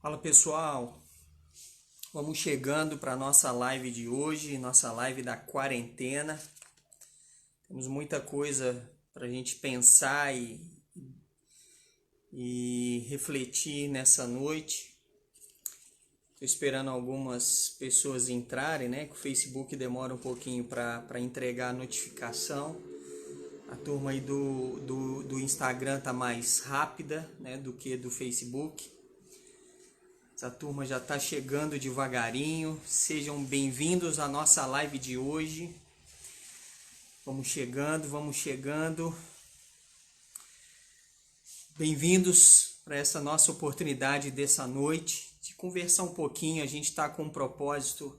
Fala pessoal, vamos chegando para a nossa live de hoje, nossa live da quarentena. Temos muita coisa para a gente pensar e refletir nessa noite. Estou esperando algumas pessoas entrarem, né? Que o Facebook demora um pouquinho para entregar a notificação. A turma aí do Instagram tá mais rápida, né, do que do Facebook. Essa turma já está chegando devagarinho. Sejam bem-vindos à nossa live de hoje. Vamos chegando, vamos chegando. Bem-vindos para essa nossa oportunidade dessa noite de conversar um pouquinho. A gente está com um propósito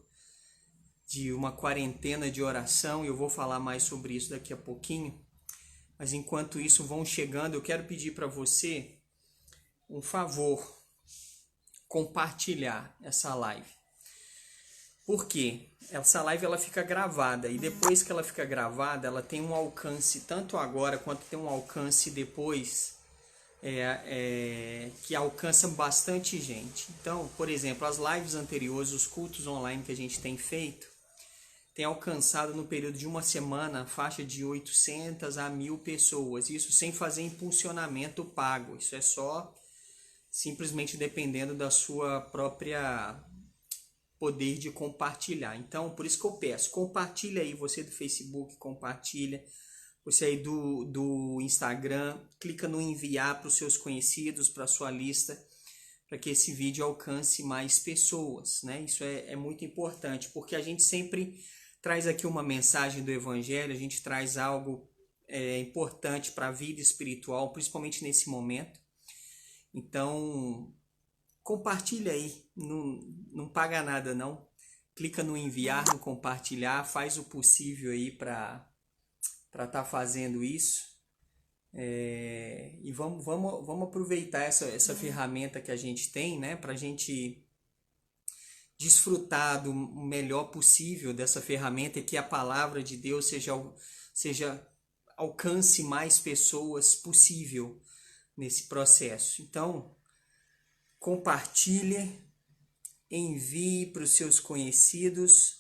de uma quarentena de oração e eu vou falar mais sobre isso daqui a pouquinho. Mas enquanto isso vão chegando, eu quero pedir para você um favor. Compartilhar essa live. Por quê? Essa live ela fica gravada e depois que ela fica gravada, ela tem um alcance tanto agora quanto tem um alcance depois que alcança bastante gente. Então, por exemplo, as lives anteriores, os cultos online que a gente tem feito, tem alcançado no período de uma semana a faixa de 800 a 1.000 pessoas. Isso sem fazer impulsionamento pago. Isso é só simplesmente dependendo da sua própria poder de compartilhar. Então, por isso que eu peço, compartilha aí, você do Facebook, compartilha, você aí do Instagram, clica no enviar para os seus conhecidos, para a sua lista, para que esse vídeo alcance mais pessoas, né? Isso é muito importante, porque a gente sempre traz aqui uma mensagem do Evangelho, a gente traz algo importante para a vida espiritual, principalmente nesse momento. Então, compartilha aí, não paga nada não, clica no enviar, no compartilhar, faz o possível aí para estar fazendo isso. E vamos aproveitar essa ferramenta que a gente tem, né, para a gente desfrutar do melhor possível dessa ferramenta e que a palavra de Deus seja alcance mais pessoas possível nesse processo. Então, compartilhe, envie para os seus conhecidos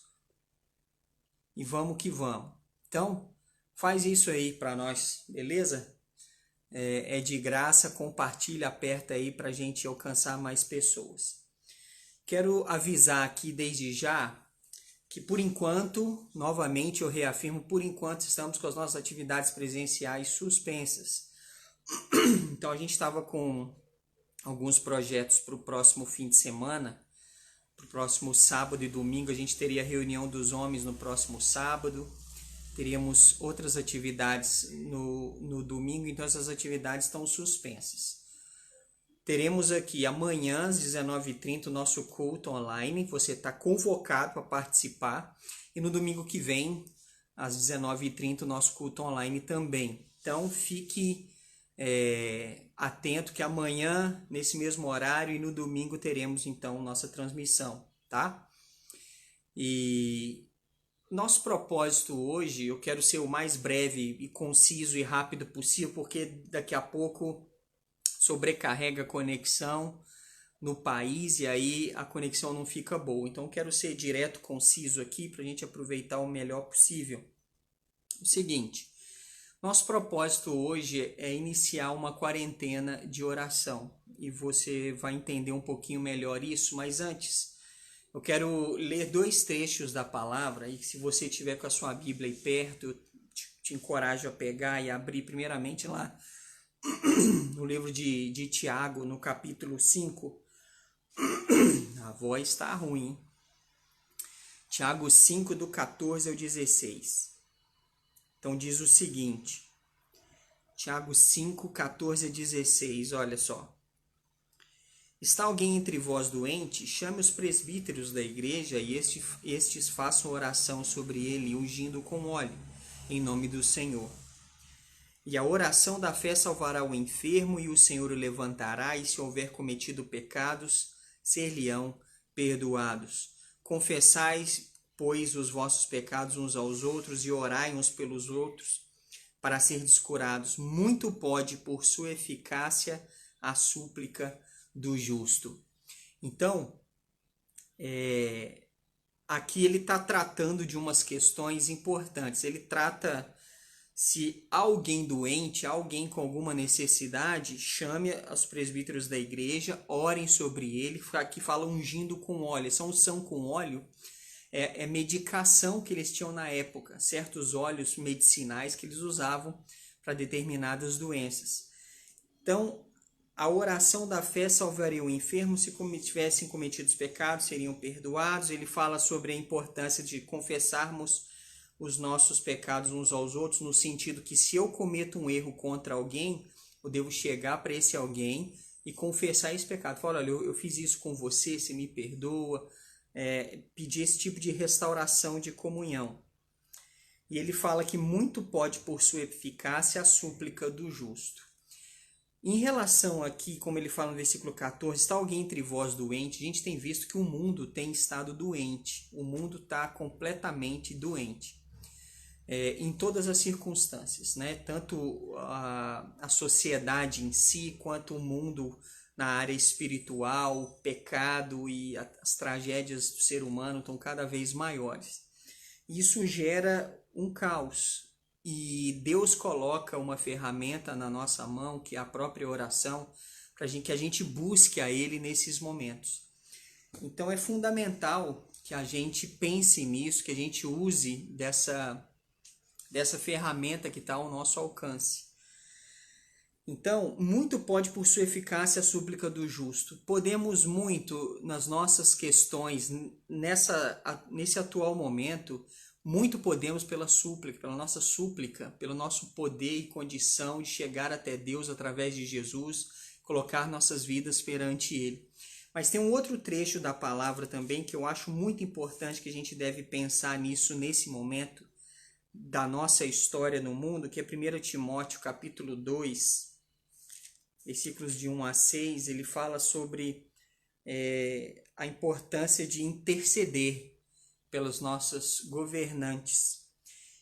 e vamos que vamos. Então, faz isso aí para nós, beleza? É de graça, compartilha, aperta aí para a gente alcançar mais pessoas. Quero avisar aqui desde já que por enquanto, novamente eu reafirmo, por enquanto estamos com as nossas atividades presenciais suspensas. Então a gente estava com alguns projetos para o próximo fim de semana, para o próximo sábado e domingo. A gente teria a reunião dos homens no próximo sábado, teríamos outras atividades no domingo, então essas atividades estão suspensas. Teremos aqui amanhã às 19h30 o nosso culto online, você está convocado para participar, e no domingo que vem às 19h30 o nosso culto online também. Então fique atento que amanhã, nesse mesmo horário, e no domingo teremos então nossa transmissão, tá? E nosso propósito hoje, eu quero ser o mais breve e conciso e rápido possível, porque daqui a pouco sobrecarrega a conexão no país e aí a conexão não fica boa. Então eu quero ser direto, conciso aqui para a gente aproveitar o melhor possível. O seguinte, nosso propósito hoje é iniciar uma quarentena de oração e você vai entender um pouquinho melhor isso, mas antes eu quero ler 2 trechos da palavra e se você tiver com a sua Bíblia aí perto, eu te encorajo a pegar e abrir primeiramente lá no livro de Tiago, no capítulo 5. A voz está ruim, hein? Tiago 5, do 14 ao 16. Então diz o seguinte, Tiago 5, 14 a 16, olha só. Está alguém entre vós doente? Chame os presbíteros da igreja e estes façam oração sobre ele, ungindo com óleo, em nome do Senhor. E a oração da fé salvará o enfermo, e o Senhor o levantará, e se houver cometido pecados, ser-lhe-ão perdoados. Confessais, pois, os vossos pecados uns aos outros, e orai uns pelos outros, para serdes curados. Muito pode, por sua eficácia, a súplica do justo. Então, aqui ele está tratando de umas questões importantes. Ele trata, se alguém doente, alguém com alguma necessidade, chame os presbíteros da igreja, orem sobre ele. Aqui fala ungindo com óleo. Essa unção com óleo é medicação que eles tinham na época, certos óleos medicinais que eles usavam para determinadas doenças. Então, a oração da fé salvaria o enfermo, se tivessem cometido os pecados, seriam perdoados. Ele fala sobre a importância de confessarmos os nossos pecados uns aos outros, no sentido que se eu cometo um erro contra alguém, eu devo chegar para esse alguém e confessar esse pecado. Falar, olha, eu fiz isso com você, você me perdoa, pedir esse tipo de restauração de comunhão. E ele fala que muito pode, por sua eficácia, a súplica do justo. Em relação aqui, como ele fala no versículo 14, está alguém entre vós doente? A gente tem visto que o mundo tem estado doente. O mundo está completamente doente. Em todas as circunstâncias, né? Tanto a sociedade em si, quanto o mundo na área espiritual, o pecado e as tragédias do ser humano estão cada vez maiores. Isso gera um caos. E Deus coloca uma ferramenta na nossa mão, que é a própria oração, para que a gente busque a Ele nesses momentos. Então é fundamental que a gente pense nisso, que a gente use dessa ferramenta que está ao nosso alcance. Então, muito pode por sua eficácia a súplica do justo. Podemos muito nas nossas questões, nesse atual momento, muito podemos pela súplica, pela nossa súplica, pelo nosso poder e condição de chegar até Deus através de Jesus, colocar nossas vidas perante Ele. Mas tem um outro trecho da palavra também que eu acho muito importante que a gente deve pensar nisso nesse momento da nossa história no mundo, que é 1 Timóteo capítulo 2, versículos de 1 a 6, ele fala sobre a importância de interceder pelos nossos governantes.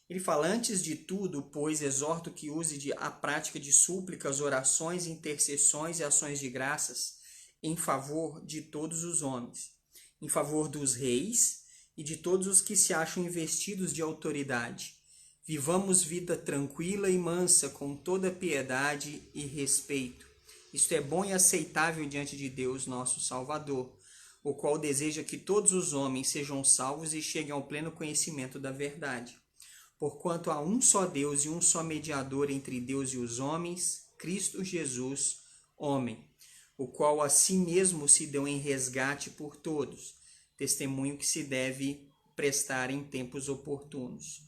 Ele fala, antes de tudo, pois, exorto que use a prática de súplicas, orações, intercessões e ações de graças em favor de todos os homens, em favor dos reis e de todos os que se acham investidos de autoridade. Vivamos vida tranquila e mansa, com toda piedade e respeito. Isto é bom e aceitável diante de Deus, nosso Salvador, o qual deseja que todos os homens sejam salvos e cheguem ao pleno conhecimento da verdade. Porquanto há um só Deus e um só mediador entre Deus e os homens, Cristo Jesus, homem, o qual a si mesmo se deu em resgate por todos, testemunho que se deve prestar em tempos oportunos.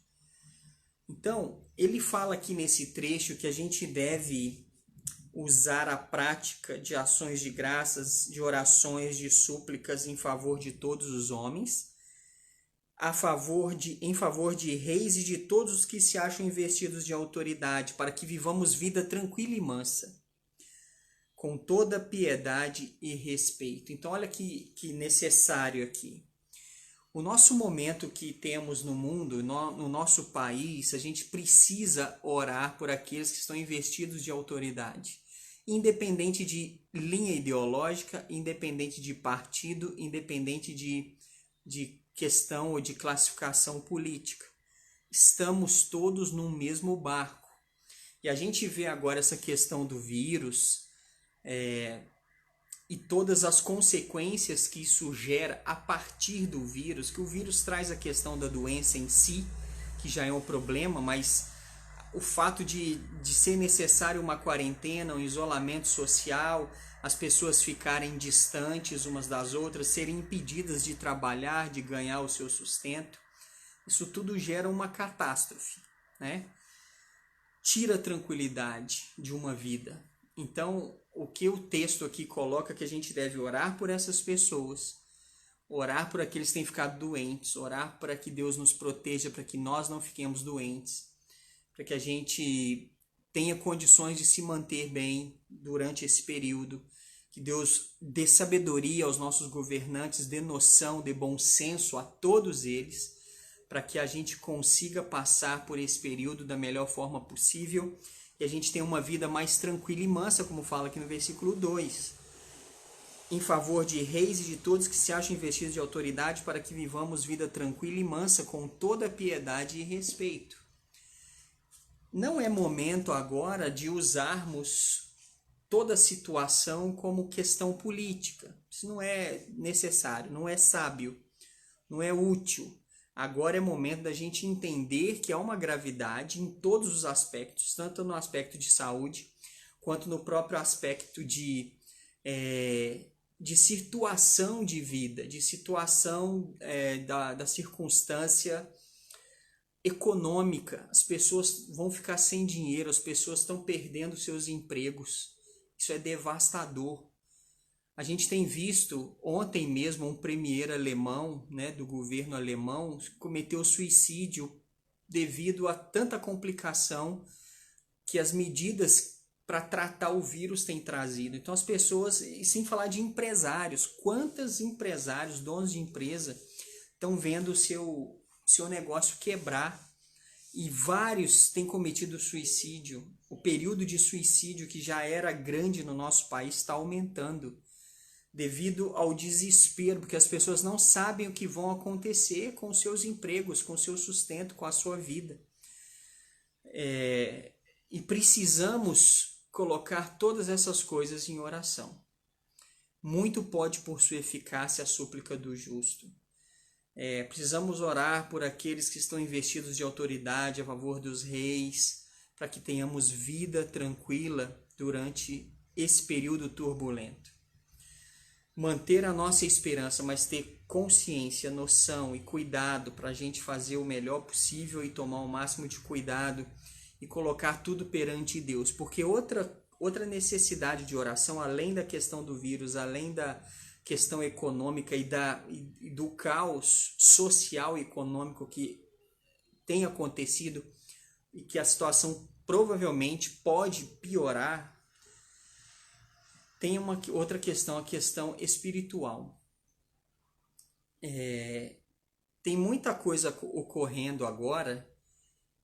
Então, ele fala aqui nesse trecho que a gente deve usar a prática de ações de graças, de orações, de súplicas em favor de todos os homens, em favor de reis e de todos os que se acham investidos de autoridade, para que vivamos vida tranquila e mansa, com toda piedade e respeito. Então, olha que necessário aqui. O nosso momento que temos no mundo, no nosso país, a gente precisa orar por aqueles que estão investidos de autoridade. Independente de linha ideológica, independente de partido, independente de questão ou de classificação política. Estamos todos no mesmo barco. E a gente vê agora essa questão do vírus e todas as consequências que isso gera a partir do vírus, que o vírus traz a questão da doença em si, que já é um problema, mas o fato de ser necessário uma quarentena, um isolamento social, as pessoas ficarem distantes umas das outras, serem impedidas de trabalhar, de ganhar o seu sustento, isso tudo gera uma catástrofe, né? Tira a tranquilidade de uma vida. Então, o que o texto aqui coloca é que a gente deve orar por essas pessoas, orar por aqueles que têm ficado doentes, orar para que Deus nos proteja, para que nós não fiquemos doentes, para que a gente tenha condições de se manter bem durante esse período, que Deus dê sabedoria aos nossos governantes, dê noção, dê bom senso a todos eles, para que a gente consiga passar por esse período da melhor forma possível e a gente tenha uma vida mais tranquila e mansa, como fala aqui no versículo 2. em favor de reis e de todos que se acham investidos de autoridade, para que vivamos vida tranquila e mansa, com toda piedade e respeito. Não é momento agora de usarmos toda a situação como questão política. Isso não é necessário, não é sábio, não é útil. Agora é momento da gente entender que há uma gravidade em todos os aspectos, tanto no aspecto de saúde, quanto no próprio aspecto de situação de vida, de situação da circunstância econômica. As pessoas vão ficar sem dinheiro, as pessoas estão perdendo seus empregos. Isso é devastador. A gente tem visto, ontem mesmo, um premier alemão, né, do governo alemão, cometeu suicídio devido a tanta complicação que as medidas para tratar o vírus têm trazido. Então as pessoas, e sem falar de empresários, quantos empresários, donos de empresa, estão vendo o seu negócio quebrar, e vários têm cometido suicídio. O período de suicídio, que já era grande no nosso país, está aumentando devido ao desespero, porque as pessoas não sabem o que vão acontecer com os seus empregos, com o seu sustento, com a sua vida. E precisamos colocar todas essas coisas em oração. Muito pode por sua eficácia a súplica do justo. Precisamos orar por aqueles que estão investidos de autoridade, a favor dos reis, para que tenhamos vida tranquila durante esse período turbulento. Manter a nossa esperança, mas ter consciência, noção e cuidado para a gente fazer o melhor possível e tomar o máximo de cuidado e colocar tudo perante Deus. Porque outra necessidade de oração, além da questão do vírus, além da questão econômica e do caos social e econômico que tem acontecido e que a situação provavelmente pode piorar, tem uma outra questão, a questão espiritual. Tem muita coisa ocorrendo agora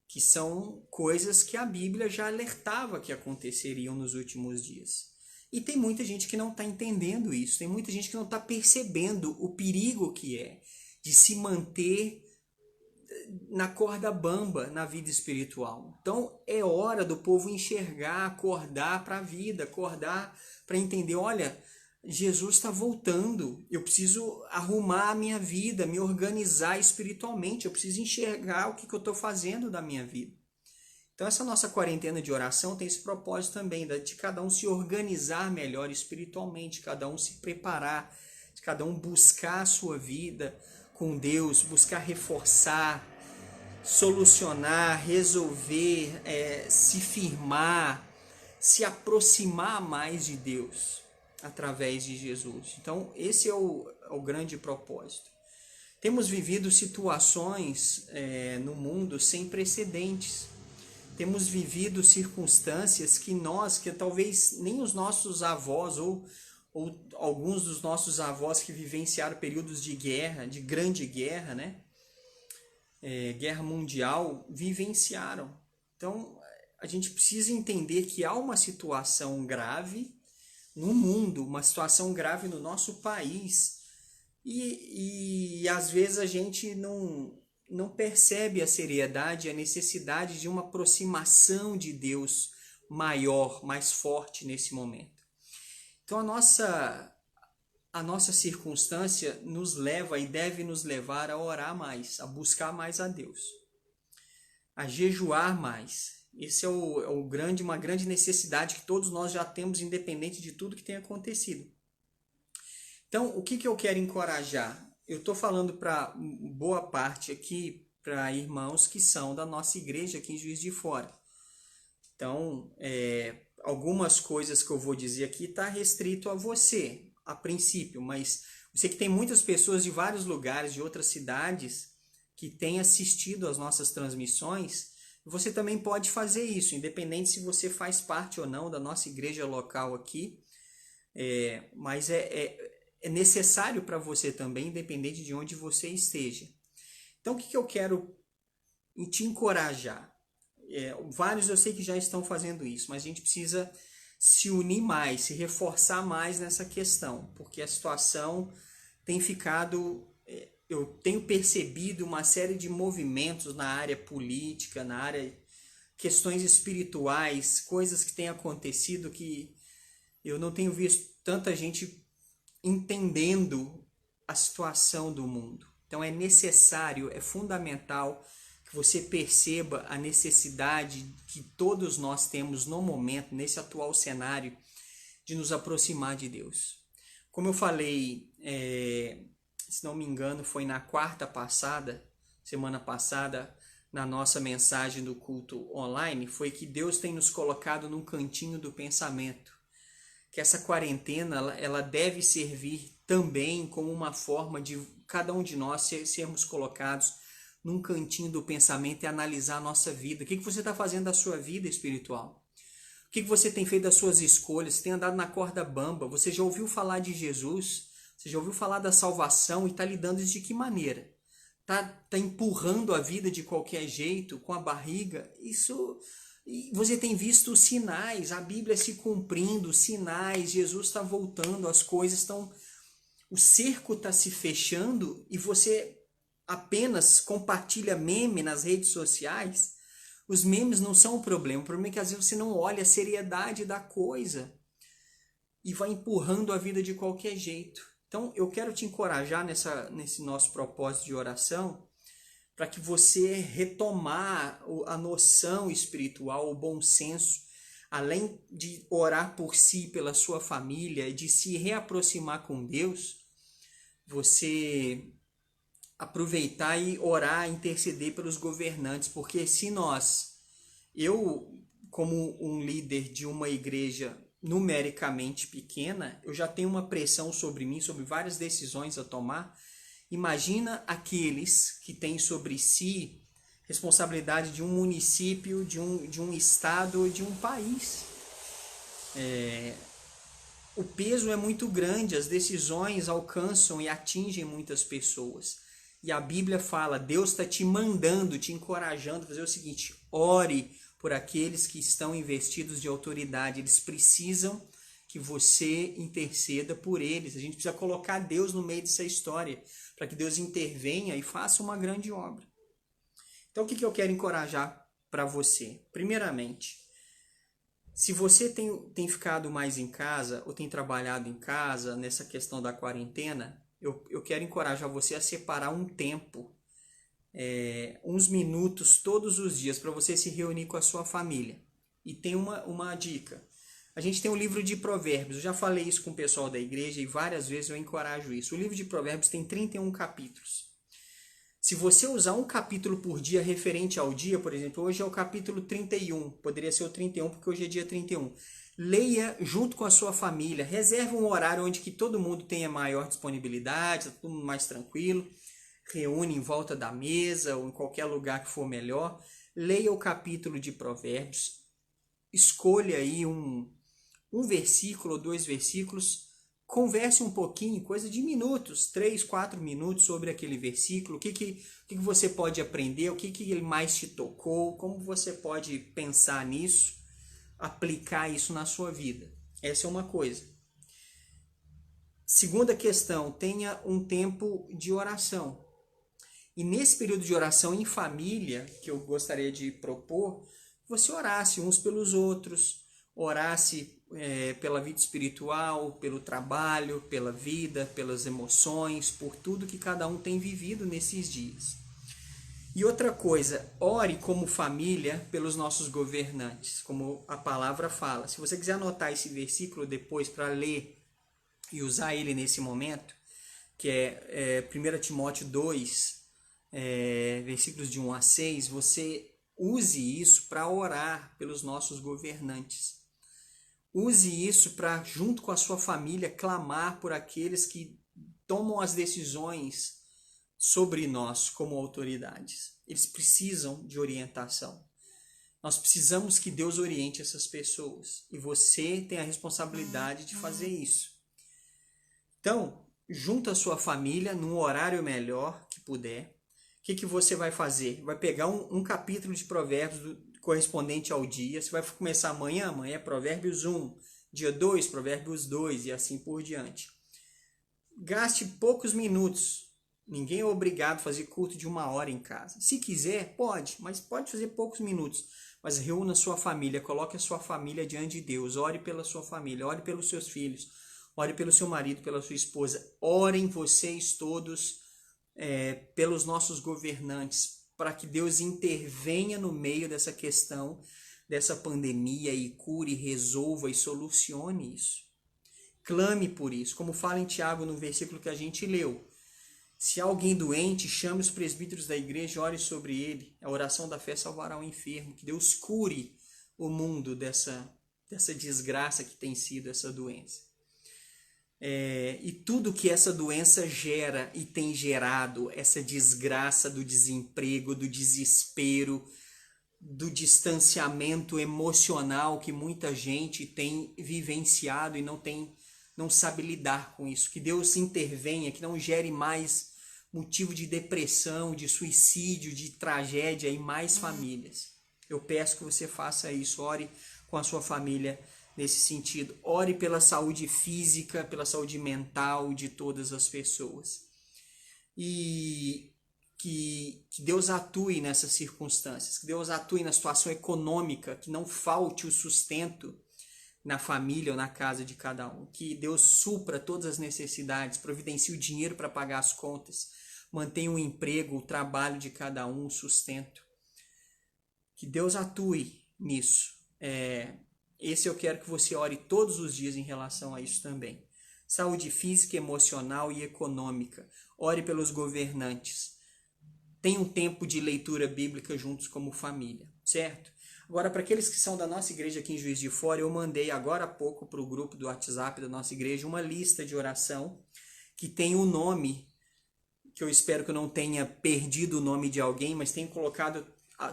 que são coisas que a Bíblia já alertava que aconteceriam nos últimos dias. E tem muita gente que não está entendendo isso, tem muita gente que não está percebendo o perigo que é de se manter na corda bamba na vida espiritual. Então é hora do povo enxergar, acordar para a vida, acordar para entender, olha, Jesus está voltando, eu preciso arrumar a minha vida, me organizar espiritualmente, eu preciso enxergar o que eu estou fazendo da minha vida. Então essa nossa quarentena de oração tem esse propósito também, de cada um se organizar melhor espiritualmente, cada um se preparar, de cada um buscar a sua vida com Deus, buscar reforçar, solucionar, resolver, se firmar, se aproximar mais de Deus através de Jesus. Então esse é o grande propósito. Temos vivido situações no mundo sem precedentes. Temos vivido circunstâncias que talvez nem os nossos avós ou alguns dos nossos avós que vivenciaram períodos de guerra, de grande guerra, né? Guerra mundial, vivenciaram. Então, a gente precisa entender que há uma situação grave no mundo, uma situação grave no nosso país, e às vezes a gente não percebe a seriedade e a necessidade de uma aproximação de Deus maior, mais forte nesse momento. Então a nossa circunstância nos leva e deve nos levar a orar mais, a buscar mais a Deus, a jejuar mais. Esse é uma grande necessidade que todos nós já temos, independente de tudo que tem acontecido. Então, o que eu quero encorajar? Eu estou falando para boa parte aqui, para irmãos que são da nossa igreja aqui em Juiz de Fora. Então, algumas coisas que eu vou dizer aqui está restrito a você, a princípio, mas eu sei que tem muitas pessoas de vários lugares, de outras cidades, que têm assistido às nossas transmissões. Você também pode fazer isso, independente se você faz parte ou não da nossa igreja local aqui, mas é necessário para você também, independente de onde você esteja. Então, o que eu quero te encorajar? Vários eu sei que já estão fazendo isso, mas a gente precisa se unir mais, se reforçar mais nessa questão, porque a situação tem ficado, eu tenho percebido uma série de movimentos na área política, na área questões espirituais, coisas que têm acontecido que eu não tenho visto tanta gente entendendo a situação do mundo. Então é necessário, é fundamental que você perceba a necessidade que todos nós temos no momento, nesse atual cenário, de nos aproximar de Deus. Como eu falei, se não me engano, foi na semana passada, na nossa mensagem do culto online, foi que Deus tem nos colocado num cantinho do pensamento. Que essa quarentena ela deve servir também como uma forma de cada um de nós sermos colocados num cantinho do pensamento e analisar a nossa vida. O que você está fazendo da sua vida espiritual? O que você tem feito das suas escolhas? Você tem andado na corda bamba? Você já ouviu falar de Jesus? Você já ouviu falar da salvação e está lidando de que maneira? Tá empurrando a vida de qualquer jeito, com a barriga? Isso... Você tem visto os sinais, a Bíblia se cumprindo, sinais, Jesus está voltando, as coisas estão... O cerco está se fechando e você apenas compartilha meme nas redes sociais. Os memes não são o problema é que às vezes você não olha a seriedade da coisa e vai empurrando a vida de qualquer jeito. Então eu quero te encorajar nesse nosso propósito de oração, para que você retomar a noção espiritual, o bom senso, além de orar por si, pela sua família, de se reaproximar com Deus, você aproveitar e orar, interceder pelos governantes, porque se eu como um líder de uma igreja numericamente pequena, eu já tenho uma pressão sobre mim, sobre várias decisões a tomar. Imagina aqueles que têm sobre si responsabilidade de um município, de um estado, de um país. O peso é muito grande, as decisões alcançam e atingem muitas pessoas. E a Bíblia fala, Deus está te mandando, te encorajando a fazer o seguinte: ore por aqueles que estão investidos de autoridade, eles precisam que você interceda por eles. A gente precisa colocar Deus no meio dessa história, para que Deus intervenha e faça uma grande obra. Então, o que eu quero encorajar para você? Primeiramente, se você tem ficado mais em casa, ou tem trabalhado em casa, nessa questão da quarentena, eu quero encorajar você a separar um tempo, uns minutos todos os dias, para você se reunir com a sua família. E tem uma dica. A gente tem o livro de Provérbios, eu já falei isso com o pessoal da igreja e várias vezes eu encorajo isso. O livro de Provérbios tem 31 capítulos. Se você usar um capítulo por dia referente ao dia, por exemplo, hoje é o capítulo 31, poderia ser o 31 porque hoje é dia 31. Leia junto com a sua família, reserve um horário onde que todo mundo tenha maior disponibilidade, todo mundo mais tranquilo, reúne em volta da mesa ou em qualquer lugar que for melhor. Leia o capítulo de Provérbios, escolha aí um versículo ou 2 versículos, converse um pouquinho, coisa de minutos, 3, 4 minutos sobre aquele versículo, o que você pode aprender, o que ele mais te tocou, como você pode pensar nisso, aplicar isso na sua vida. Essa é uma coisa. Segunda questão, tenha um tempo de oração. E nesse período de oração em família, que eu gostaria de propor, você orasse uns pelos outros, orasse pela vida espiritual, pelo trabalho, pela vida, pelas emoções, por tudo que cada um tem vivido nesses dias. E outra coisa, ore como família pelos nossos governantes, como a palavra fala. Se você quiser anotar esse versículo depois para ler e usar ele nesse momento, que é 1 Timóteo 2, versículos de 1 a 6, você use isso para orar pelos nossos governantes. Use isso para, junto com a sua família, clamar por aqueles que tomam as decisões sobre nós como autoridades. Eles precisam de orientação. Nós precisamos que Deus oriente essas pessoas. E você tem a responsabilidade de fazer isso. Então, junta a sua família num horário melhor que puder. O que você vai fazer? Vai pegar um capítulo de Provérbios correspondente ao dia. Você vai começar amanhã é Provérbios 1. Dia 2, Provérbios 2 e assim por diante. Gaste poucos minutos. Ninguém é obrigado a fazer culto de 1 hora em casa. Se quiser, pode, mas pode fazer poucos minutos. Mas reúna sua família, coloque a sua família diante de Deus. Ore pela sua família, ore pelos seus filhos, ore pelo seu marido, pela sua esposa. Orem vocês todos pelos nossos governantes, para que Deus intervenha no meio dessa questão, dessa pandemia e cure, resolva e solucione isso. Clame por isso, como fala em Tiago no versículo que a gente leu. Se há alguém doente, chame os presbíteros da igreja, ore sobre ele. A oração da fé salvará o enfermo. Que Deus cure o mundo dessa desgraça que tem sido essa doença. E tudo que essa doença gera e tem gerado, essa desgraça do desemprego, do desespero, do distanciamento emocional que muita gente tem vivenciado e não sabe lidar com isso. Que Deus intervenha, que não gere mais motivo de depressão, de suicídio, de tragédia em mais famílias. Eu peço que você faça isso, ore com a sua família nesse sentido. Ore pela saúde física, pela saúde mental de todas as pessoas. E que Deus atue nessas circunstâncias, que Deus atue na situação econômica, que não falte o sustento na família ou na casa de cada um. Que Deus supra todas as necessidades, providencie o dinheiro para pagar as contas, mantenha o emprego, o trabalho de cada um, o sustento. Que Deus atue nisso. Esse eu quero que você ore todos os dias em relação a isso também. Saúde física, emocional e econômica. Ore pelos governantes. Tenha um tempo de leitura bíblica juntos como família, certo? Agora, para aqueles que são da nossa igreja aqui em Juiz de Fora, eu mandei agora há pouco para o grupo do WhatsApp da nossa igreja uma lista de oração que tem o nome, que eu espero que eu não tenha perdido o nome de alguém, mas tenho colocado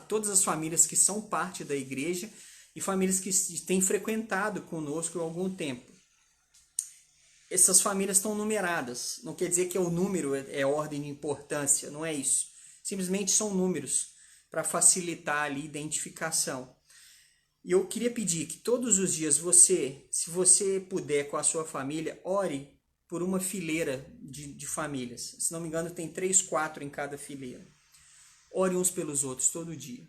todas as famílias que são parte da igreja e famílias que têm frequentado conosco há algum tempo. Essas famílias estão numeradas, não quer dizer que o número é ordem de importância, não é isso. Simplesmente são números para facilitar ali a identificação. E eu queria pedir que todos os dias se você puder com a sua família, ore por uma fileira de famílias. Se não me engano, tem 3, 4 em cada fileira. Ore uns pelos outros todo dia.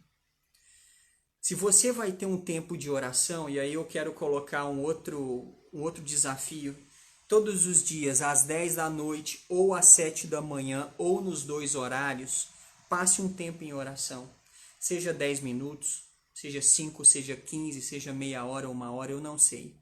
Se você vai ter um tempo de oração, e aí eu quero colocar um outro desafio, todos os dias, às 10 da noite, ou às 7 da manhã, ou nos 2 horários, passe um tempo em oração. Seja 10 minutos, seja 5, seja 15, seja meia hora ou 1 hora, eu não sei.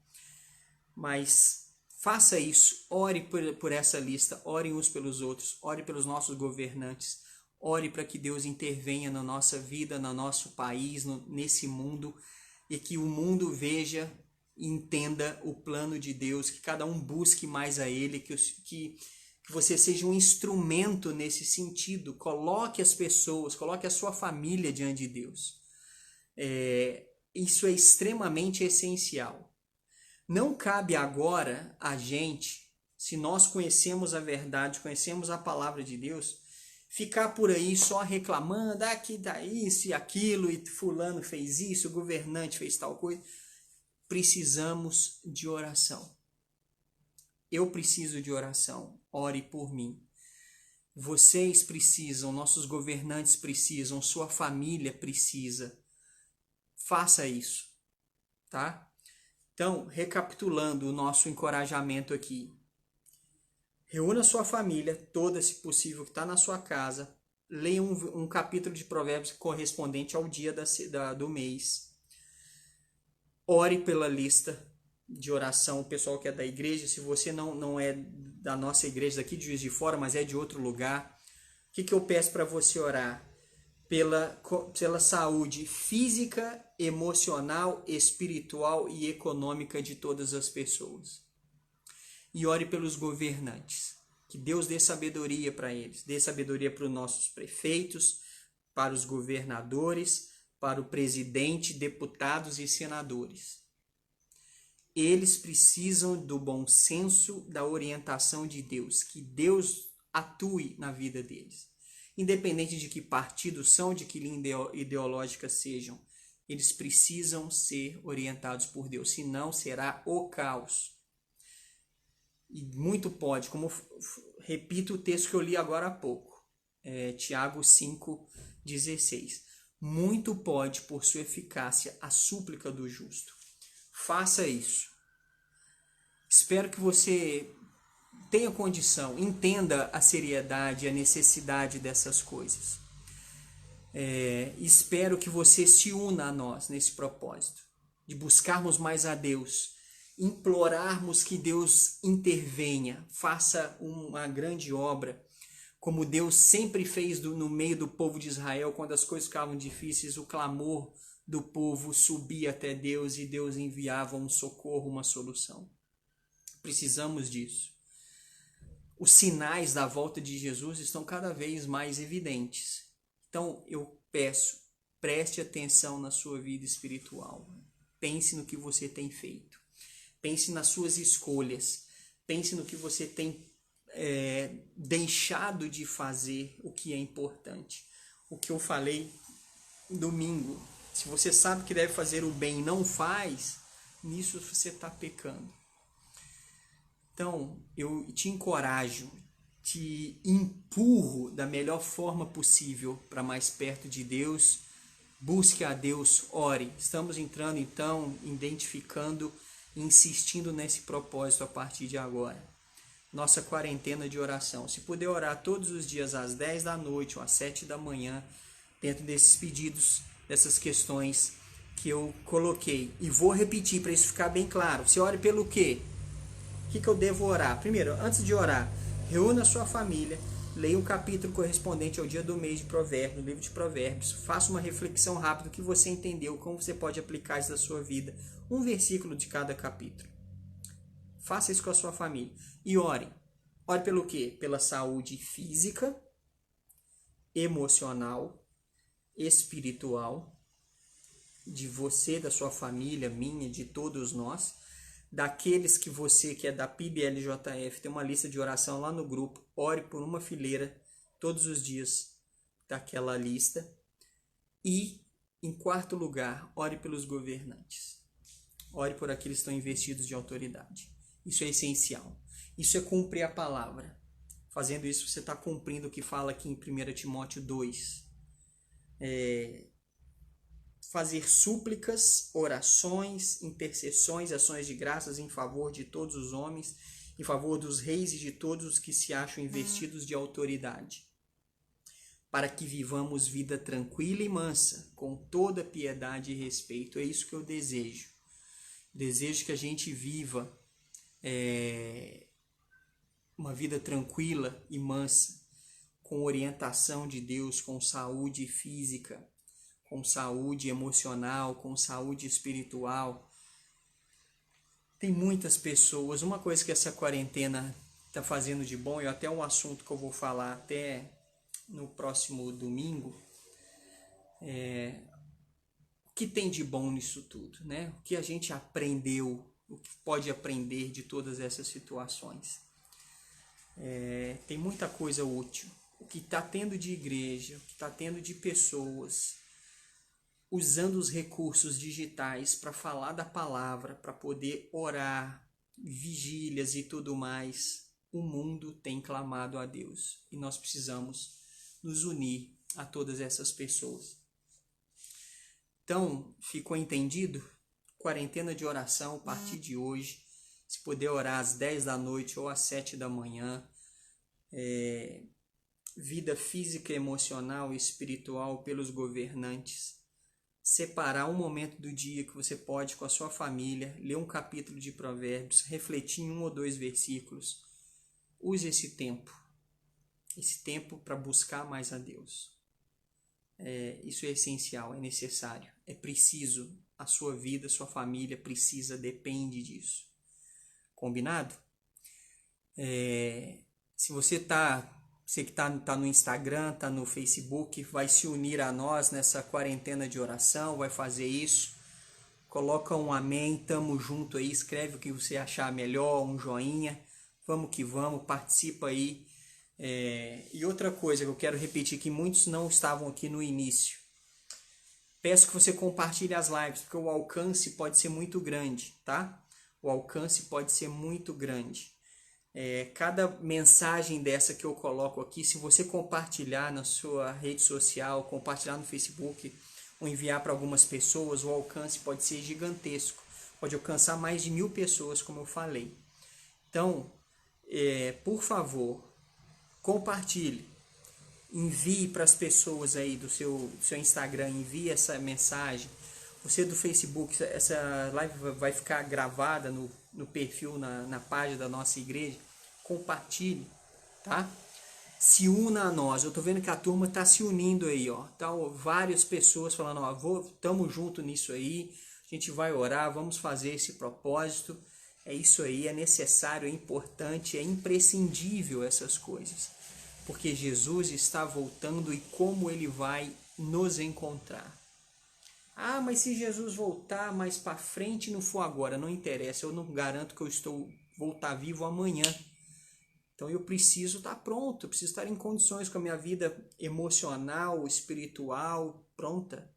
Mas faça isso, ore por essa lista, ore uns pelos outros, ore pelos nossos governantes, ore para que Deus intervenha na nossa vida, no nosso país, nesse mundo, e que o mundo veja e entenda o plano de Deus, que cada um busque mais a Ele, que você seja um instrumento nesse sentido. Coloque as pessoas, coloque a sua família diante de Deus. Isso é extremamente essencial. Não cabe agora a gente, se nós conhecemos a verdade, conhecemos a palavra de Deus, ficar por aí só reclamando, que dá isso e aquilo, e fulano fez isso, o governante fez tal coisa. Precisamos de oração. Eu preciso de oração. Ore por mim. Vocês precisam, nossos governantes precisam, sua família precisa. Faça isso, tá? Então, recapitulando o nosso encorajamento aqui. Reúna sua família toda, se possível, que está na sua casa. Leia um capítulo de Provérbios correspondente ao dia do mês. Ore pela lista de oração, o pessoal que é da igreja. Se você não é da nossa igreja, daqui de Juiz de Fora, mas é de outro lugar, o que eu peço para você orar? Pela saúde física, emocional, espiritual e econômica de todas as pessoas. E ore pelos governantes. Que Deus dê sabedoria para eles. Dê sabedoria para os nossos prefeitos, para os governadores, para o presidente, deputados e senadores. Eles precisam do bom senso, da orientação de Deus. Que Deus atue na vida deles. Independente de que partido são, de que linha ideológica sejam. eles precisam ser orientados por Deus, senão será o caos. E muito pode, como repito o texto que eu li agora há pouco, Tiago 5,16. Muito pode, por sua eficácia, a súplica do justo. Faça isso. Espero que você tenha condição, entenda a seriedade e a necessidade dessas coisas. Espero que você se una a nós nesse propósito, de buscarmos mais a Deus, implorarmos que Deus intervenha, faça uma grande obra, como Deus sempre fez no meio do povo de Israel, quando as coisas ficavam difíceis, o clamor do povo subia até Deus e Deus enviava um socorro, uma solução. Precisamos disso. Os sinais da volta de Jesus estão cada vez mais evidentes. Então eu peço, preste atenção na sua vida espiritual. Pense no que você tem feito. Pense nas suas escolhas. Pense no que você tem deixado de fazer, o que é importante. O que eu falei domingo. Se você sabe que deve fazer o bem e não faz, nisso você está pecando. Então, eu te encorajo, te empurro da melhor forma possível para mais perto de Deus. Busque a Deus, ore. Estamos entrando, então, identificando e insistindo nesse propósito a partir de agora. Nossa quarentena de oração. Se puder orar todos os dias às 10 da noite ou às 7 da manhã, dentro desses pedidos, dessas questões que eu coloquei. E vou repetir para isso ficar bem claro. Você ore pelo quê? O que eu devo orar? Primeiro, antes de orar, reúna a sua família, leia um capítulo correspondente ao dia do mês de Provérbios, no livro de Provérbios, faça uma reflexão rápida do que você entendeu, como você pode aplicar isso na sua vida, um versículo de cada capítulo. Faça isso com a sua família. E ore. Ore pelo quê? Pela saúde física, emocional, espiritual, de você, da sua família, minha, de todos nós, daqueles que você, que é da PIBLJF, tem uma lista de oração lá no grupo, ore por uma fileira todos os dias daquela lista. E, em quarto lugar, ore pelos governantes. Ore por aqueles que estão investidos de autoridade. Isso é essencial. Isso é cumprir a palavra. Fazendo isso, você está cumprindo o que fala aqui em 1 Timóteo 2. Fazer súplicas, orações, intercessões, ações de graças em favor de todos os homens, em favor dos reis e de todos os que se acham investidos de autoridade, para que vivamos vida tranquila e mansa, com toda piedade e respeito. É isso que eu desejo. Desejo que a gente viva uma vida tranquila e mansa, com orientação de Deus, com saúde física, com saúde emocional, com saúde espiritual. Tem muitas pessoas, uma coisa que essa quarentena está fazendo de bom, e até um assunto que eu vou falar até no próximo domingo, o que tem de bom nisso tudo, né? O que a gente aprendeu, o que pode aprender de todas essas situações. Tem muita coisa útil. O que está tendo de igreja, o que está tendo de pessoas usando os recursos digitais para falar da palavra, para poder orar, vigílias e tudo mais. O mundo tem clamado a Deus e nós precisamos nos unir a todas essas pessoas. Então, ficou entendido? Quarentena de oração a partir de hoje. Se puder orar às 10 da noite ou às 7 da manhã. Vida física, emocional e espiritual pelos governantes. Separar um momento do dia que você pode com a sua família, ler um capítulo de Provérbios, refletir em 1 ou 2 versículos. Use esse tempo para buscar mais a Deus. Isso é essencial, é necessário, é preciso. A sua vida, a sua família precisa, depende disso. Combinado? Se você que está no Instagram, está no Facebook, vai se unir a nós nessa quarentena de oração, vai fazer isso. Coloca um amém, tamo junto aí, escreve o que você achar melhor, um joinha. Vamos que vamos, participa aí. E outra coisa que eu quero repetir, que muitos não estavam aqui no início. Peço que você compartilhe as lives, porque o alcance pode ser muito grande, tá? O alcance pode ser muito grande. Cada mensagem dessa que eu coloco aqui, se você compartilhar na sua rede social, compartilhar no Facebook, ou enviar para algumas pessoas, o alcance pode ser gigantesco. Pode alcançar mais de 1000 pessoas, como eu falei. Então, por favor, compartilhe. Envie para as pessoas aí do seu Instagram, envie essa mensagem. Você do Facebook, essa live vai ficar gravada no perfil, na página da nossa igreja. Compartilhe, tá? Se una a nós. Eu tô vendo que a turma tá se unindo aí, ó. Tá, várias pessoas falando, ó, tamo junto nisso aí. A gente vai orar, vamos fazer esse propósito. É isso aí, é necessário, é importante, é imprescindível essas coisas. Porque Jesus está voltando e como ele vai nos encontrar. Ah, mas se Jesus voltar mais para frente e não for agora, não interessa, eu não garanto que eu vou estar vivo amanhã. Então eu preciso estar pronto, eu preciso estar em condições com a minha vida emocional, espiritual, pronta.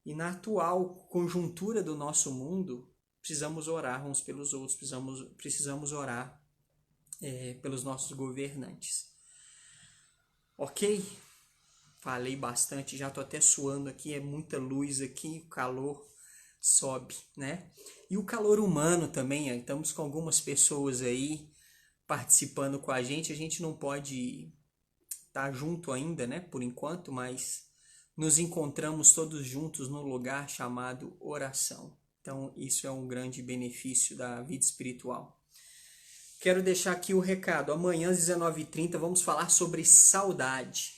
E na atual conjuntura do nosso mundo, precisamos orar uns pelos outros, precisamos orar pelos nossos governantes. Ok? Falei bastante, já tô até suando aqui, é muita luz aqui, o calor sobe, né? E o calor humano também, estamos com algumas pessoas aí participando com a gente não pode estar junto ainda, né, por enquanto, mas nos encontramos todos juntos num lugar chamado oração. Então, isso é um grande benefício da vida espiritual. Quero deixar aqui o recado. Amanhã às 19h30 vamos falar sobre saudade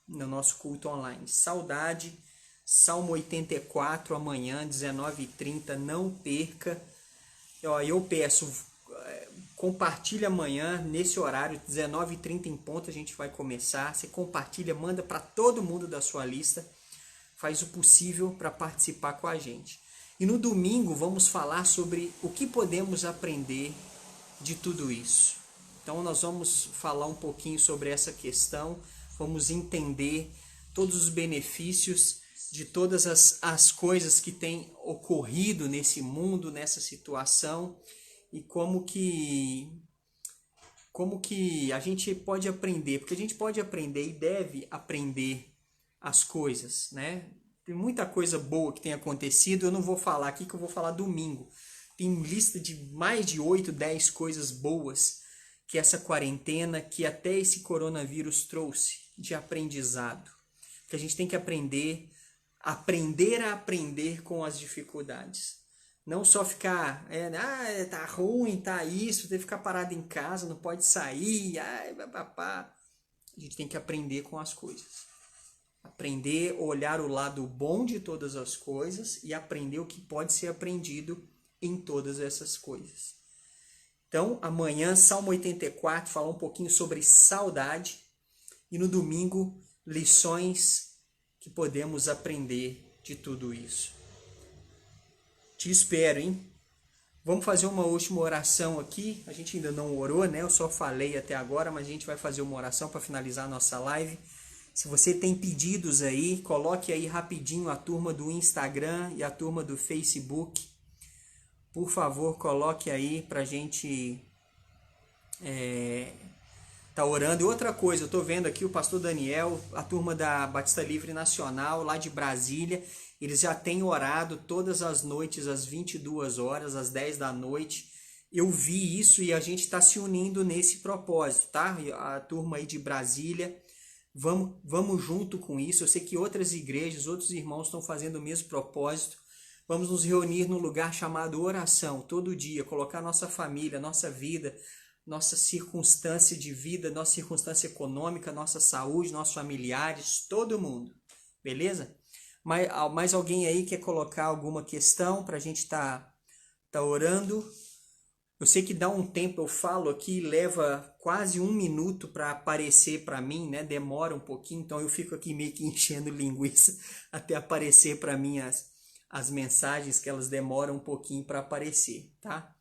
no nosso culto online. Saudade, Salmo 84, amanhã, 19h30, não perca. Eu peço, compartilha amanhã, nesse horário, 19h30 em ponto, a gente vai começar. Você compartilha, manda para todo mundo da sua lista. Faz o possível para participar com a gente. E no domingo vamos falar sobre o que podemos aprender de tudo isso. Então nós vamos falar um pouquinho sobre essa questão, vamos entender todos os benefícios de todas as coisas que têm ocorrido nesse mundo, nessa situação, e como que a gente pode aprender, porque a gente pode aprender e deve aprender as coisas, né? Tem muita coisa boa que tem acontecido, eu não vou falar aqui, que eu vou falar domingo. Tem lista de mais de 8, 10 coisas boas que essa quarentena, que até esse coronavírus trouxe de aprendizado. Que a gente tem que aprender a aprender com as dificuldades. Não só ficar, tá ruim, tá isso, tem que ficar parado em casa, não pode sair, papapá. A gente tem que aprender com as coisas. Aprender a olhar o lado bom de todas as coisas e aprender o que pode ser aprendido em todas essas coisas. Então, amanhã, Salmo 84, falar um pouquinho sobre saudade. E no domingo, lições que podemos aprender de tudo isso. Te espero, hein? Vamos fazer uma última oração aqui. A gente ainda não orou, né? Eu só falei até agora, mas a gente vai fazer uma oração para finalizar a nossa live. Se você tem pedidos aí, coloque aí rapidinho a turma do Instagram e a turma do Facebook. Por favor, coloque aí para a gente tá orando. E outra coisa, eu estou vendo aqui o pastor Daniel, a turma da Batista Livre Nacional, lá de Brasília, eles já têm orado todas as noites, às 22 horas, às 10 da noite. Eu vi isso e a gente está se unindo nesse propósito, tá? A turma aí de Brasília, vamos junto com isso. Eu sei que outras igrejas, outros irmãos estão fazendo o mesmo propósito. Vamos nos reunir num lugar chamado oração, todo dia, colocar nossa família, nossa vida, nossa circunstância de vida, nossa circunstância econômica, nossa saúde, nossos familiares, todo mundo, beleza? Mais alguém aí quer colocar alguma questão para a gente tá orando? Eu sei que dá um tempo, eu falo aqui, leva quase 1 minuto para aparecer para mim, né? Demora um pouquinho, então eu fico aqui meio que enchendo linguiça até aparecer para mim as mensagens, que elas demoram um pouquinho para aparecer, tá?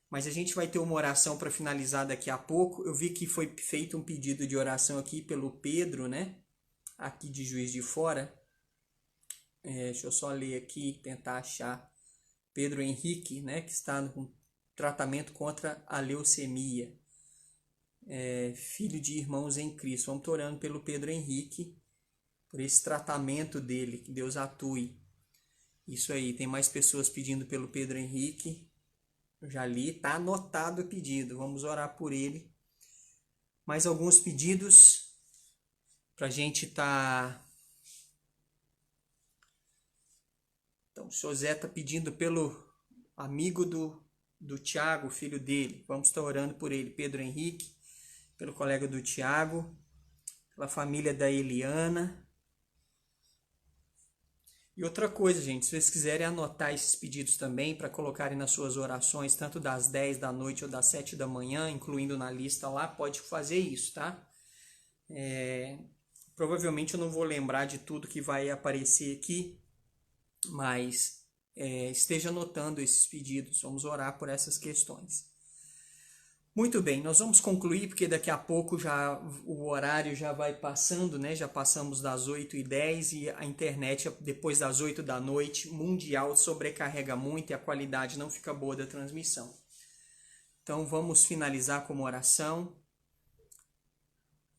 Mas a gente vai ter uma oração para finalizar daqui a pouco. Eu vi que foi feito um pedido de oração aqui pelo Pedro, né? Aqui de Juiz de Fora. Deixa eu só ler aqui, tentar achar. Pedro Henrique, né, que está no tratamento contra a leucemia. Filho de irmãos em Cristo. Vamos estar orando pelo Pedro Henrique, por esse tratamento dele, que Deus atue. Isso aí, tem mais pessoas pedindo pelo Pedro Henrique. Eu já li, tá anotado o pedido. Vamos orar por ele. Mais alguns pedidos para a gente estar... Então, o senhor Zé está pedindo pelo amigo do Tiago, filho dele. Vamos estar orando por ele, Pedro Henrique, pelo colega do Tiago, pela família da Eliana. E outra coisa, gente, se vocês quiserem anotar esses pedidos também para colocarem nas suas orações, tanto das 10 da noite ou das 7 da manhã, incluindo na lista lá, pode fazer isso, tá? Provavelmente eu não vou lembrar de tudo que vai aparecer aqui, mas esteja anotando esses pedidos, vamos orar por essas questões. Muito bem, nós vamos concluir porque daqui a pouco já o horário já vai passando, né? Já passamos das 8h10 e a internet depois das 8 da noite, mundial, sobrecarrega muito e a qualidade não fica boa da transmissão. Então vamos finalizar com uma oração.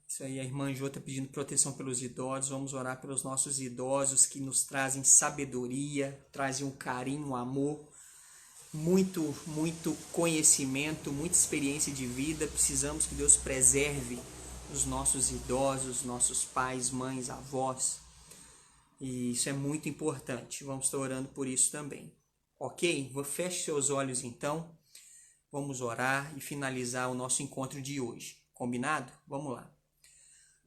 Isso aí, a irmã Jô está pedindo proteção pelos idosos. Vamos orar pelos nossos idosos que nos trazem sabedoria, trazem um carinho, um amor, muito conhecimento, muita experiência de vida. Precisamos que Deus preserve os nossos idosos, nossos pais, mães, avós. E isso é muito importante. Vamos estar orando por isso também. Ok? Feche seus olhos então. Vamos orar e finalizar o nosso encontro de hoje. Combinado? Vamos lá.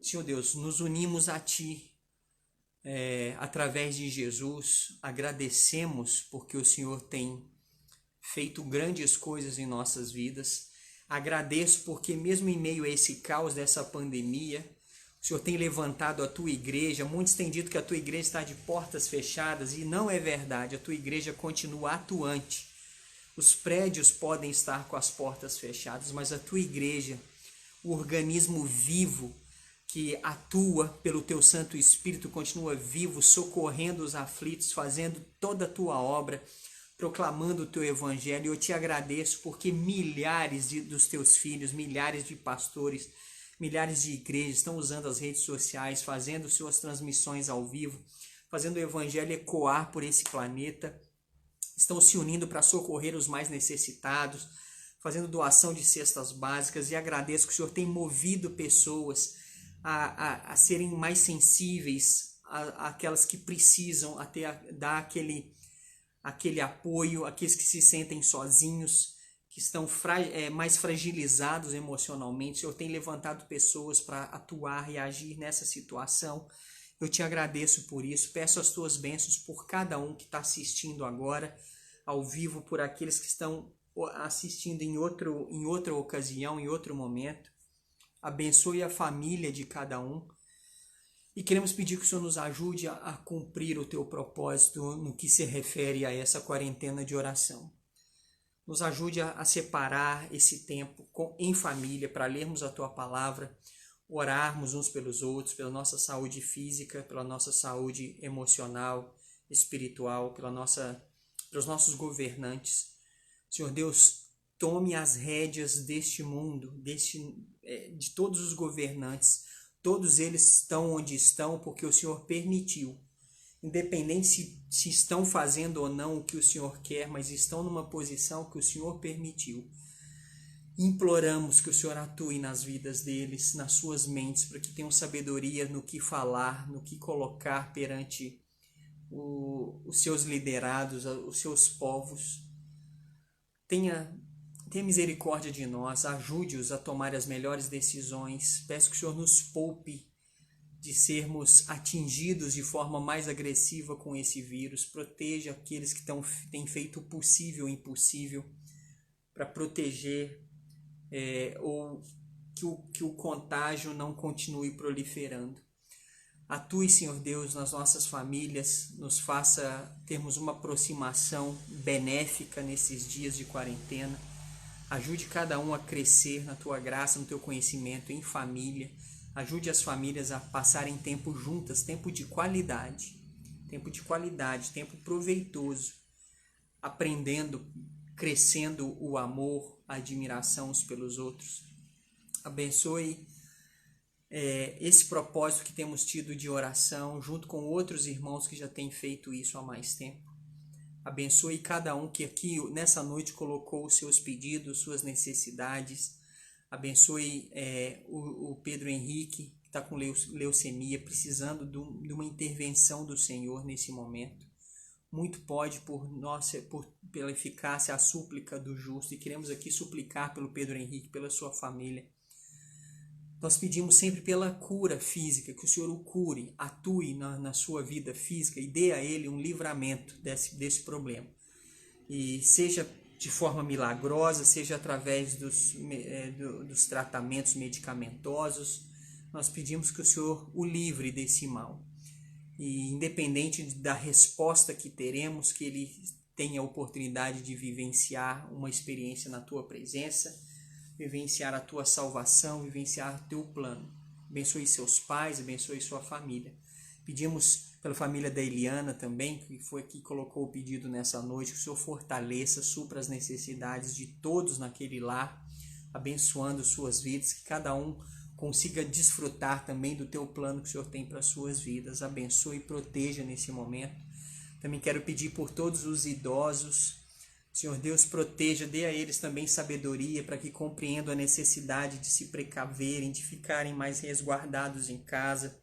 Senhor Deus, nos unimos a Ti através de Jesus. Agradecemos porque o Senhor tem feito grandes coisas em nossas vidas. Agradeço porque mesmo em meio a esse caos dessa pandemia, o Senhor tem levantado a Tua igreja. Muitos têm dito que a Tua igreja está de portas fechadas e não é verdade. A Tua igreja continua atuante. Os prédios podem estar com as portas fechadas, mas a Tua igreja, o organismo vivo que atua pelo Teu Santo Espírito, continua vivo, socorrendo os aflitos, fazendo toda a Tua obra, proclamando o Teu Evangelho. Eu Te agradeço porque milhares dos Teus filhos, milhares de pastores, milhares de igrejas estão usando as redes sociais, fazendo suas transmissões ao vivo, fazendo o Evangelho ecoar por esse planeta, estão se unindo para socorrer os mais necessitados, fazendo doação de cestas básicas, e agradeço que o Senhor tem movido pessoas a serem mais sensíveis àquelas que precisam, dar aquele apoio, aqueles que se sentem sozinhos, que estão mais fragilizados emocionalmente. O Senhor tem levantado pessoas para atuar e agir nessa situação. Eu Te agradeço por isso. Peço as Tuas bênçãos por cada um que está assistindo agora, ao vivo, por aqueles que estão assistindo em outra ocasião, em outro momento. Abençoe a família de cada um. E queremos pedir que o Senhor nos ajude a cumprir o Teu propósito no que se refere a essa quarentena de oração. Nos ajude a separar esse tempo em família para lermos a Tua palavra, orarmos uns pelos outros, pela nossa saúde física, pela nossa saúde emocional, espiritual, pelos nossos governantes. Senhor Deus, tome as rédeas deste mundo, de todos os governantes. Todos eles estão onde estão porque o Senhor permitiu. Independente se estão fazendo ou não o que o Senhor quer, mas estão numa posição que o Senhor permitiu. Imploramos que o Senhor atue nas vidas deles, nas suas mentes, para que tenham sabedoria no que falar, no que colocar perante os seus liderados, os seus povos. Tenha misericórdia de nós, ajude-os a tomar as melhores decisões. Peço que o Senhor nos poupe de sermos atingidos de forma mais agressiva com esse vírus. Proteja aqueles que têm feito o possível e o impossível para proteger ou que o contágio não continue proliferando. Atue, Senhor Deus, nas nossas famílias, nos faça termos uma aproximação benéfica nesses dias de quarentena. Ajude cada um a crescer na Tua graça, no Teu conhecimento, em família. Ajude as famílias a passarem tempo juntas, tempo de qualidade. tempo de qualidade, tempo proveitoso, aprendendo, crescendo o amor, a admiração uns pelos outros. Abençoe esse propósito que temos tido de oração, junto com outros irmãos que já têm feito isso há mais tempo. Abençoe cada um que aqui nessa noite colocou os seus pedidos, suas necessidades. Abençoe o Pedro Henrique, que está com leucemia, precisando de uma intervenção do Senhor nesse momento. Muito pode pela eficácia a súplica do justo, e queremos aqui suplicar pelo Pedro Henrique, pela sua família. Nós pedimos sempre pela cura física, que o Senhor o cure, atue na sua vida física e dê a ele um livramento desse problema. E seja de forma milagrosa, seja através dos tratamentos medicamentosos, nós pedimos que o Senhor o livre desse mal. E independente da resposta que teremos, que ele tenha a oportunidade de vivenciar uma experiência na tua presença, vivenciar a tua salvação, vivenciar o teu plano. Abençoe seus pais, abençoe sua família. Pedimos pela família da Eliana também, que foi aqui que colocou o pedido nessa noite, que o Senhor fortaleça, supra as necessidades de todos naquele lar, abençoando suas vidas, que cada um consiga desfrutar também do teu plano que o Senhor tem para as suas vidas. Abençoe e proteja nesse momento. Também quero pedir por todos os idosos. Senhor Deus, proteja, dê a eles também sabedoria para que compreendam a necessidade de se precaverem, de ficarem mais resguardados em casa.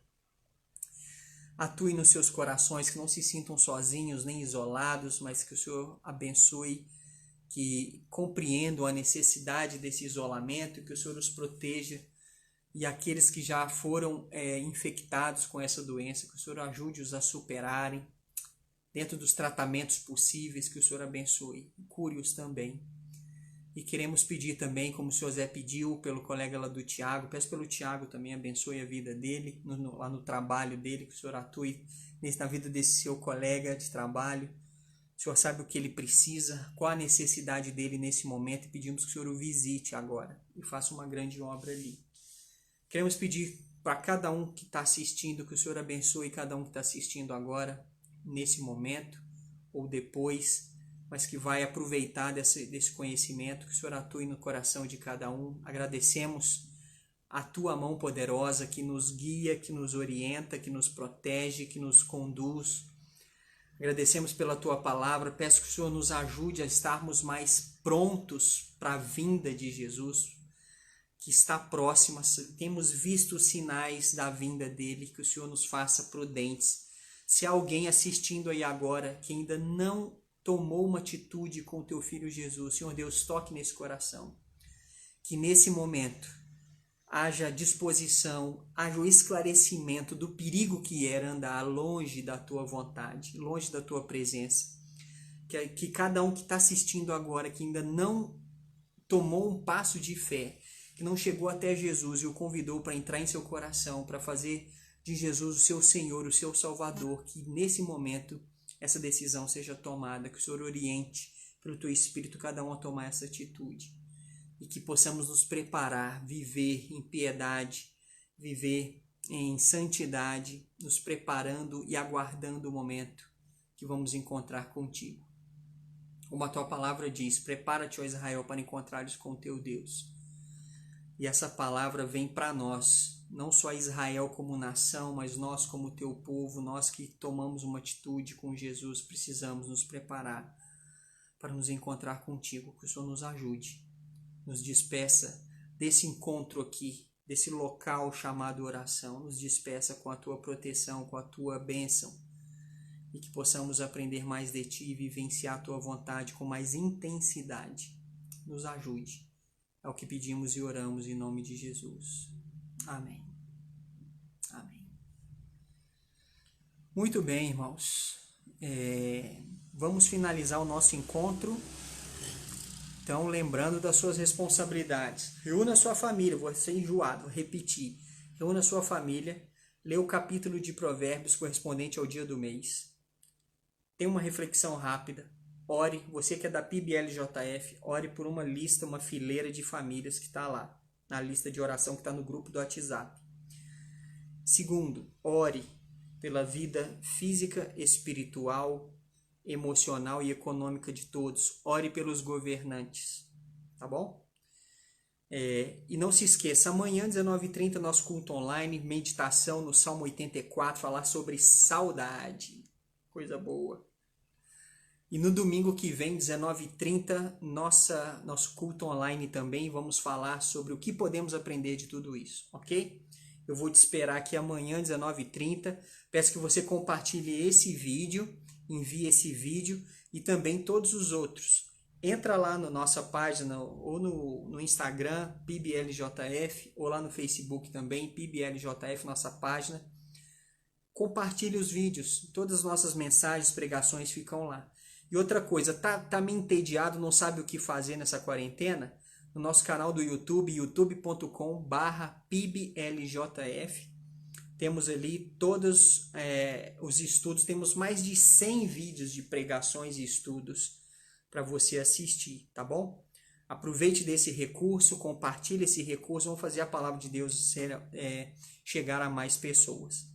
Atue nos seus corações, que não se sintam sozinhos nem isolados, mas que o Senhor abençoe, que compreendam a necessidade desse isolamento e que o Senhor os proteja. E aqueles que já foram infectados com essa doença, que o Senhor ajude-os a superarem, dentro dos tratamentos possíveis, que o Senhor abençoe, cure-os também. E queremos pedir também, como o Senhor Zé pediu, pelo colega lá do Tiago, peço pelo Tiago também, abençoe a vida dele, lá no trabalho dele, que o Senhor atue na vida desse seu colega de trabalho. O Senhor sabe o que ele precisa, qual a necessidade dele nesse momento, e pedimos que o Senhor o visite agora e faça uma grande obra ali. Queremos pedir para cada um que está assistindo, que o Senhor abençoe cada um que está assistindo agora, nesse momento ou depois, mas que vai aproveitar desse conhecimento, que o Senhor atue no coração de cada um. Agradecemos a tua mão poderosa que nos guia, que nos orienta, que nos protege, que nos conduz. Agradecemos pela tua palavra. Peço que o Senhor nos ajude a estarmos mais prontos para a vinda de Jesus, que está próxima. Temos visto os sinais da vinda dele, que o Senhor nos faça prudentes. Se há alguém assistindo aí agora que ainda não tomou uma atitude com o teu filho Jesus, Senhor Deus, toque nesse coração. Que nesse momento haja disposição, haja o esclarecimento do perigo que era andar longe da tua vontade, longe da tua presença. Que cada um que está assistindo agora, que ainda não tomou um passo de fé, que não chegou até Jesus e o convidou para entrar em seu coração, para fazer de Jesus o seu Senhor, o seu Salvador, que nesse momento essa decisão seja tomada, que o Senhor oriente pelo teu Espírito cada um a tomar essa atitude, e que possamos nos preparar, viver em piedade, viver em santidade, nos preparando e aguardando o momento que vamos encontrar contigo. Como a tua palavra diz, prepara-te, ó Israel, para encontrares com o teu Deus. E essa palavra vem para nós, não só Israel como nação, mas nós como teu povo, nós que tomamos uma atitude com Jesus, precisamos nos preparar para nos encontrar contigo. Que o Senhor nos ajude, nos despeça desse encontro aqui, desse local chamado oração, nos despeça com a tua proteção, com a tua bênção, e que possamos aprender mais de ti e vivenciar a tua vontade com mais intensidade. Nos ajude. É o que pedimos e oramos em nome de Jesus. Amém. Amém. Muito bem, irmãos. Vamos finalizar o nosso encontro. Então, lembrando das suas responsabilidades. Reúna a sua família. Vou ser enjoado, vou repetir. Reúna a sua família. Lê o capítulo de Provérbios correspondente ao dia do mês. Tenha uma reflexão rápida. Ore, você que é da PIBLJF, ore por uma lista, uma fileira de famílias que está lá, na lista de oração que está no grupo do WhatsApp. Segundo, ore pela vida física, espiritual, emocional e econômica de todos. Ore pelos governantes, tá bom? E não se esqueça, amanhã, 19h30, nosso culto online, meditação no Salmo 84, falar sobre saudade. Coisa boa. E no domingo que vem, 19h30, nosso culto online também, vamos falar sobre o que podemos aprender de tudo isso, ok? Eu vou te esperar aqui amanhã, 19h30. Peço que você compartilhe esse vídeo, envie esse vídeo e também todos os outros. Entra lá na nossa página, ou no Instagram, PIBLJF, ou lá no Facebook também, PIBLJF, nossa página. Compartilhe os vídeos, todas as nossas mensagens, pregações ficam lá. E outra coisa, tá meio entediado, não sabe o que fazer nessa quarentena? No nosso canal do YouTube, youtube.com/PIBLJF, temos ali todos os estudos, temos mais de 100 vídeos de pregações e estudos para você assistir, tá bom? Aproveite desse recurso, compartilhe esse recurso, vamos fazer a palavra de Deus chegar a mais pessoas.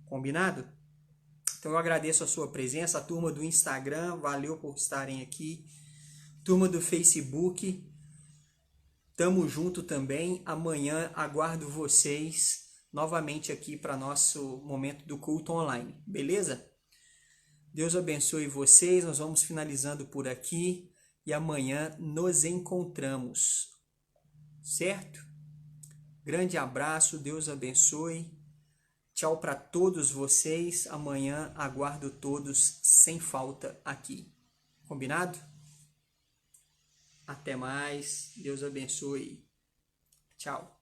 Combinado? Então eu agradeço a sua presença, a turma do Instagram, valeu por estarem aqui. Turma do Facebook, tamo junto também. Amanhã aguardo vocês novamente aqui para nosso momento do culto online, beleza? Deus abençoe vocês, nós vamos finalizando por aqui e amanhã nos encontramos, certo? Grande abraço, Deus abençoe. Tchau para todos vocês. Amanhã aguardo todos sem falta aqui. Combinado? Até mais. Deus abençoe. Tchau.